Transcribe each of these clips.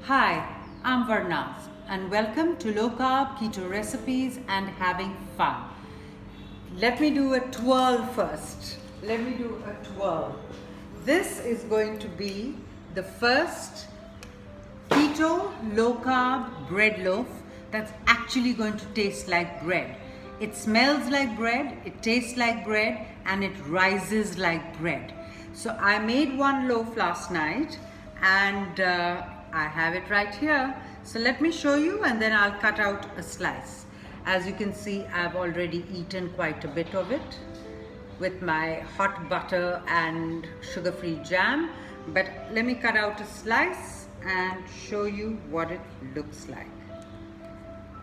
Hi, I'm Varna and welcome to Low Carb Keto Recipes and Having Fun. Let me do a twirl first. This is going to be the first keto low carb bread loaf that's actually going to taste like bread. It smells like bread, it tastes like bread, and it rises like bread. So I made one loaf last night and I have it right here. So let me show you and then I'll cut out a slice. As you can see, I've already eaten quite a bit of it with my hot butter and sugar-free jam. But let me cut out a slice and show you what it looks like.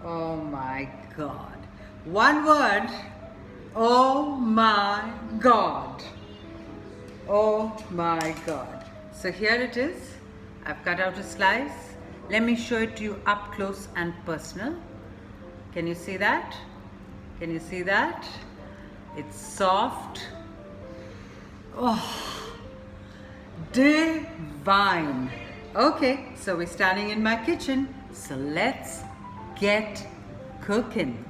Oh my God. One word. Oh my God. Oh my God. So here it is. I've cut out a slice. Let me show it to you up close and personal. Can you see that? Can you see that? It's soft. Oh, divine. Okay, so we're standing in my kitchen. So let's get cooking.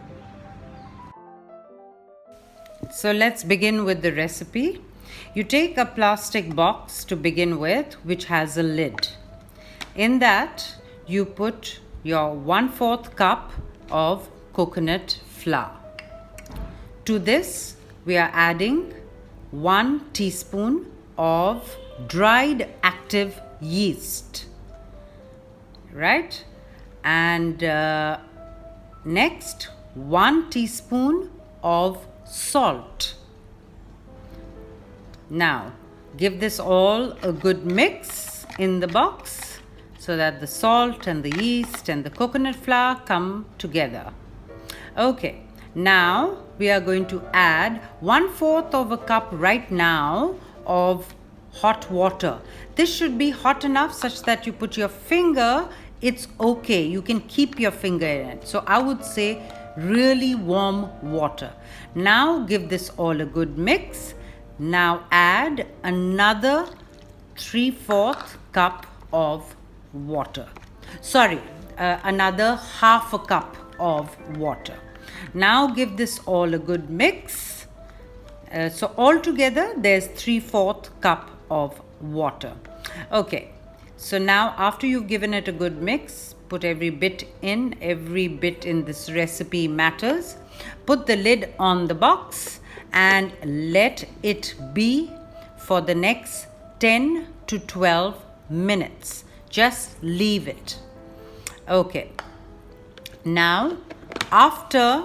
So let's begin with the recipe. You take a plastic box to begin with, which has a lid. In that, you put your 1/4 cup of coconut flour. To this, we are adding 1 teaspoon of dried active yeast. Right? And next, 1 teaspoon of salt. Now, give this all a good mix in the box so that the salt and the yeast and the coconut flour come together. Okay, now we are going to add 1/4 of a cup right now of hot water. This should be hot enough such that you put your finger, it's okay. You can keep your finger in it. So I would say really warm water. Now give this all a good mix. Now add another 3/4 cup of water. Another 1/2 cup of water. Now give this all a good mix. So altogether there's 3/4 cup of water. Okay, so now after you've given it a good mix, put every bit in this recipe matters. Put the lid on the box and let it be for the next 10 to 12 minutes. Just leave it. Okay. Now, after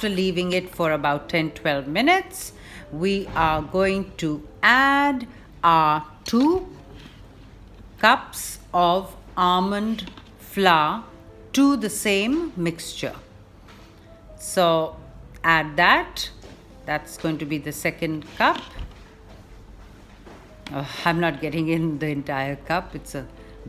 leaving it for about 10-12 minutes, we are going to add our 2 cups of almond flour to the same mixture. So add that. That's going to be the second cup. I'm not getting in the entire cup. It's a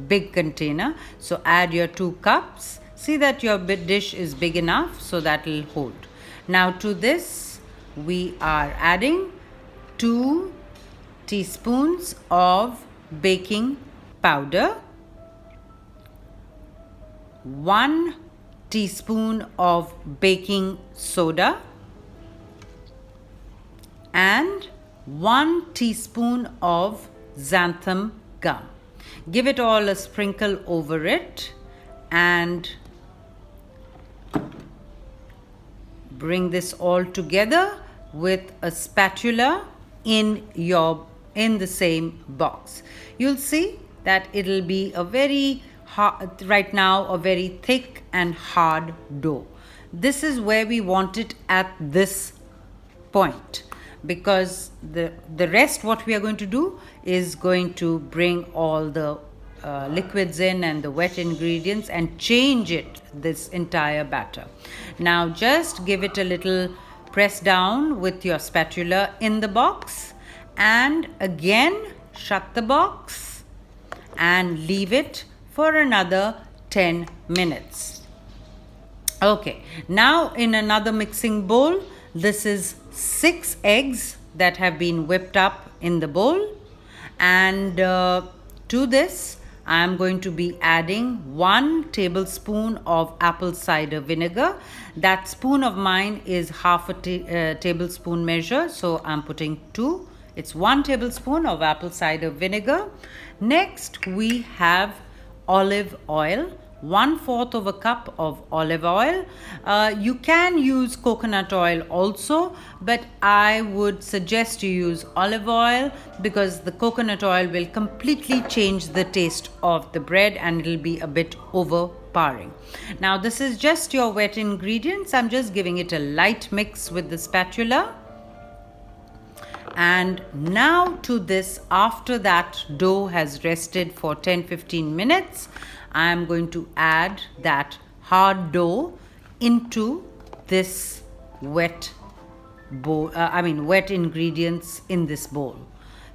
big container. So add your 2 cups. See that your dish is big enough so that will hold. Now to this we are adding 2 teaspoons of baking powder, 1 teaspoon of baking soda, and 1 teaspoon of xantham gum. Give it all a sprinkle over it and bring this all together with a spatula in the same box. You'll see that it'll be a very hard, right now a very thick and hard dough. This is where we want it at this point, because the rest what we are going to do is going to bring all the liquids in and the wet ingredients and change this entire batter. Now just give it a little press down with your spatula in the box and again shut the box and leave it for another 10 minutes. Okay, now in another mixing bowl, this is 6 eggs that have been whipped up in the bowl, and to this I'm going to be adding 1 tablespoon of apple cider vinegar. That spoon of mine is half a tablespoon measure, so I'm putting 2. It's 1 tablespoon of apple cider vinegar. Next, we have olive oil. 1/4 of a cup of olive oil. You can use coconut oil also, but I would suggest you use olive oil because the coconut oil will completely change the taste of the bread and it'll be a bit overpowering. Now this is just your wet ingredients. I'm just giving it a light mix with the spatula. And now to this, after that dough has rested for 10-15 minutes, I am going to add that hard dough into this wet bowl, wet ingredients in this bowl.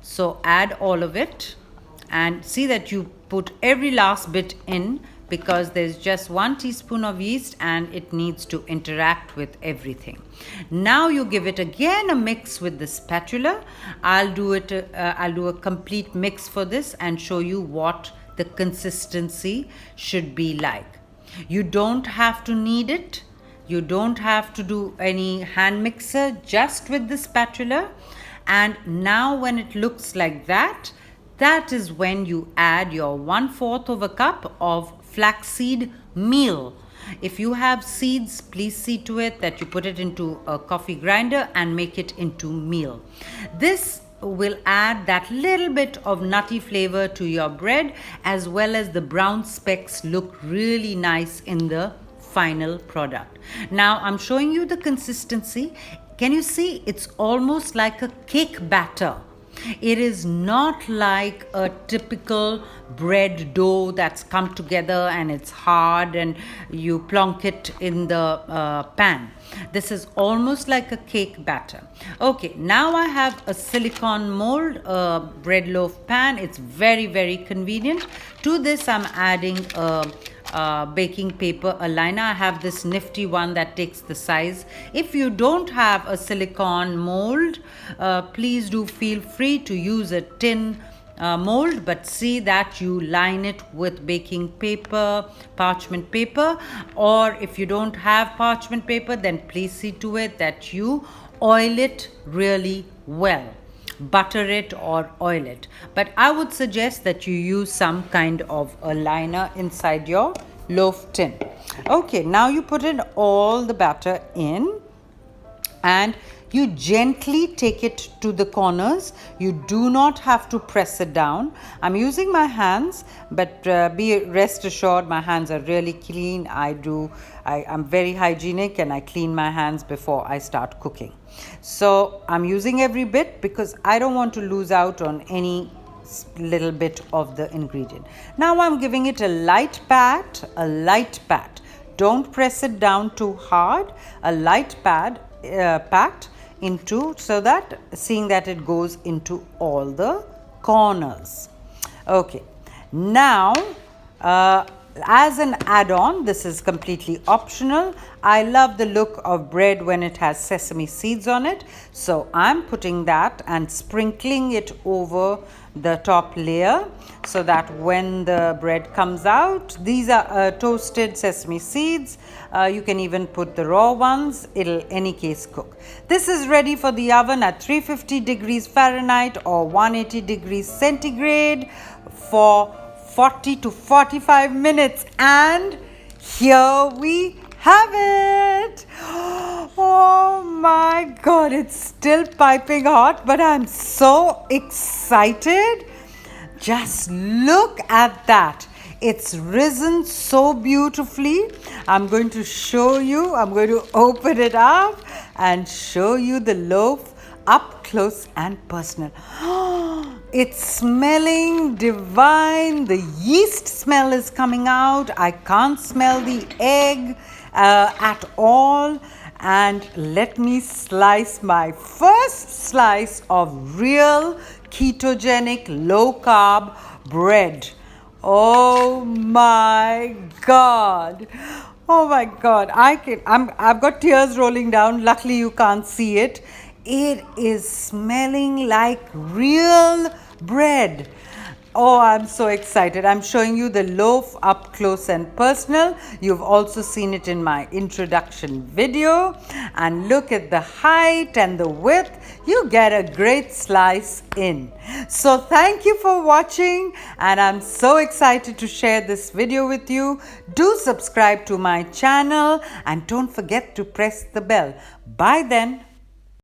So add all of it and see that you put every last bit in because there's just 1 teaspoon of yeast and it needs to interact with everything. Now you give it again a mix with the spatula. I'll do a complete mix for this and show you what the consistency should be like. You don't have to knead it. You don't have to do any hand mixer, just with the spatula. And now when it looks like that, that is when you add your 1/4 of a cup of flaxseed meal. If you have seeds, please see to it that you put it into a coffee grinder and make it into meal. This will add that little bit of nutty flavor to your bread, as well as the brown specks look really nice in the final product. Now I'm showing you the consistency. Can you see? It's almost like a cake batter. It is not like a typical bread dough that's come together and it's hard and you plonk it in the pan. This is almost like a cake batter. Okay, now I have a silicone mold bread loaf pan. It's very, very convenient. To this, I'm adding baking paper aligner. I have this nifty one that takes the size. If you don't have a silicone mold, please do feel free to use a tin mold, but see that you line it with baking paper, parchment paper, or if you don't have parchment paper, then please see to it that you oil it really well. Butter it or oil it, but I would suggest that you use some kind of a liner inside your loaf tin. Okay, now you put in all the batter in and you gently take it to the corners. You do not have to press it down. I'm using my hands, but rest assured my hands are really clean. I'm very hygienic and I clean my hands before I start cooking. So I'm using every bit because I don't want to lose out on any little bit of the ingredient. Now I'm giving it a light pat. Don't press it down too hard. A light pat into, so that seeing that it goes into all the corners. Okay, now as an add-on, this is completely optional. I love the look of bread when it has sesame seeds on it, so I'm putting that and sprinkling it over the top layer so that when the bread comes out, these are toasted sesame seeds. You can even put the raw ones. It'll any case cook. This is ready for the oven at 350 degrees Fahrenheit or 180 degrees centigrade for 40 to 45 minutes, and here we have it. Oh my God, it's still piping hot, but I'm so excited. Just look at that. It's risen so beautifully. I'm going to show you. I'm going to open it up and show you the loaf up close and personal. It's smelling divine. The yeast smell is coming out. I can't smell the egg at all. And let me slice my first slice of real ketogenic low carb bread. Oh my God. Oh my God. I've got tears rolling down. Luckily you can't see it. It is smelling like real bread. Oh, I'm so excited. I'm showing you the loaf up close and personal. You've also seen it in my introduction video. And look at the height and the width. You get a great slice in. So thank you for watching, and I'm so excited to share this video with you. Do subscribe to my channel and don't forget to press the bell. Bye then.